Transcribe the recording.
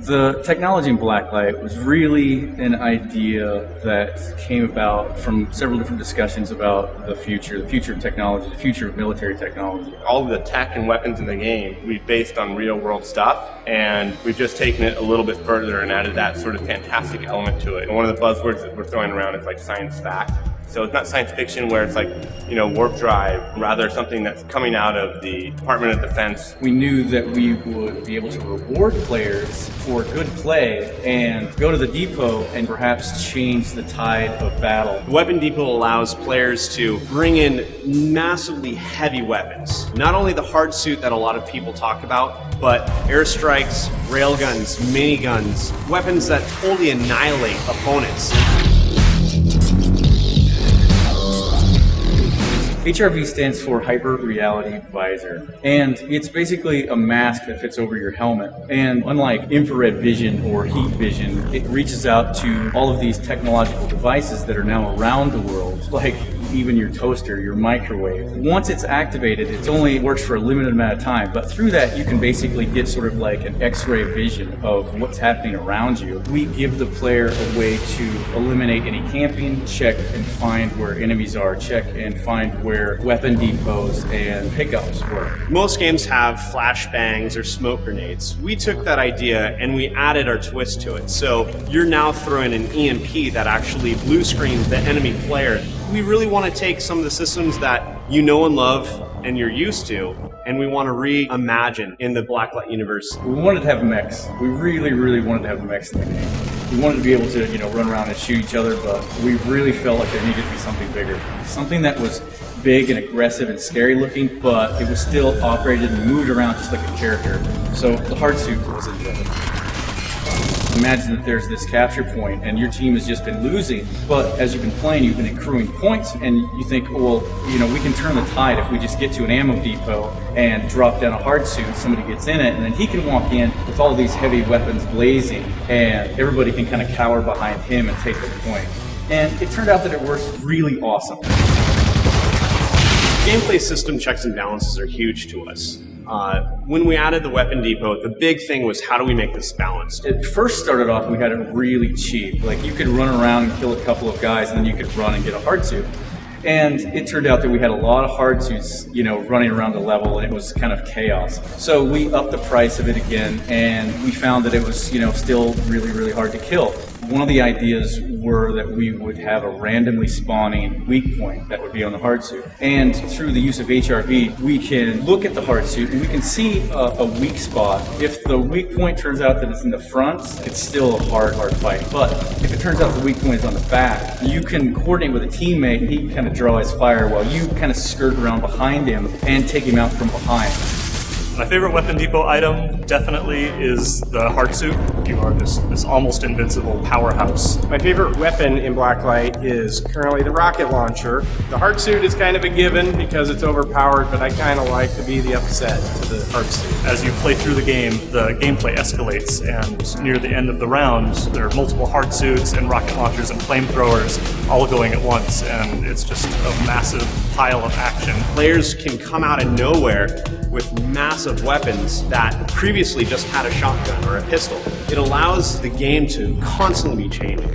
The technology in Blacklight was really an idea that came about from several different discussions about the future of technology, the future of military technology. All of the tech and weapons in the game we've based on real world stuff, and we've just taken it a little bit further and added that sort of fantastic element to it. And one of the buzzwords that we're throwing around is like science fact. So it's not science fiction where it's like, warp drive, rather something that's coming out of the Department of Defense. We knew that we would be able to reward players for good play and go to the depot and perhaps change the tide of battle. The Weapon Depot allows players to bring in massively heavy weapons. Not only the hard suit that a lot of people talk about, but airstrikes, railguns, miniguns, weapons that totally annihilate opponents. HRV stands for Hyper Reality Visor, and it's basically a mask that fits over your helmet. And unlike infrared vision or heat vision, it reaches out to all of these technological devices that are now around the world, like even your toaster, your microwave. Once it's activated, it only works for a limited amount of time, but through that you can basically get sort of like an X-ray vision of what's happening around you. We give the player a way to eliminate any camping, check and find where enemies are, check and find where weapon depots and pickups were. Most games have flashbangs or smoke grenades. We took that idea and we added our twist to it. So you're now throwing an EMP that actually blue screens the enemy player. We really want to take some of the systems that you know and love and you're used to, and we want to reimagine in the Blacklight universe. We wanted to have mechs. We really wanted to have mechs in the game. We wanted to be able to, run around and shoot each other, but we really felt like there needed to be something bigger. Something that was big and aggressive and scary looking, but it was still operated and moved around just like a character. So the hard suit was invented. Imagine that there's this capture point and your team has just been losing, but as you've been playing, you've been accruing points, and you think, well, we can turn the tide if we just get to an ammo depot and drop down a hard suit, somebody gets in it, and then he can walk in with all these heavy weapons blazing, and everybody can kind of cower behind him and take the point. And it turned out that it works really awesome. Gameplay system checks and balances are huge to us. When we added the Weapon Depot, the big thing was how do we make this balanced? It first started off, we had it really cheap. Like you could run around and kill a couple of guys and then you could run and get a hard suit. And it turned out that we had a lot of hard suits, running around the level, and it was kind of chaos. So we upped the price of it again, and we found that it was, still really hard to kill. One of the ideas were that we would have a randomly spawning weak point that would be on the hard suit. And through the use of HRV, we can look at the hard suit and we can see a weak spot. If the weak point turns out that it's in the front, it's still a hard fight. But if it turns out the weak point is on the back, you can coordinate with a teammate and he can kind of draw his fire while you kind of skirt around behind him and take him out from behind. My favorite Weapon Depot item definitely is the hard suit. You are this almost invincible powerhouse. My favorite weapon in Blacklight is currently the rocket launcher. The hard suit is kind of a given because it's overpowered, but I kind of like to be the upset to the hard suit. As you play through the gameplay escalates, and near the end of the round, there are multiple hard suits and rocket launchers and flamethrowers all going at once, and it's just a massive pile of action. Players can come out of nowhere with massive weapons that previously just had a shotgun or a pistol. It allows the game to constantly be changing.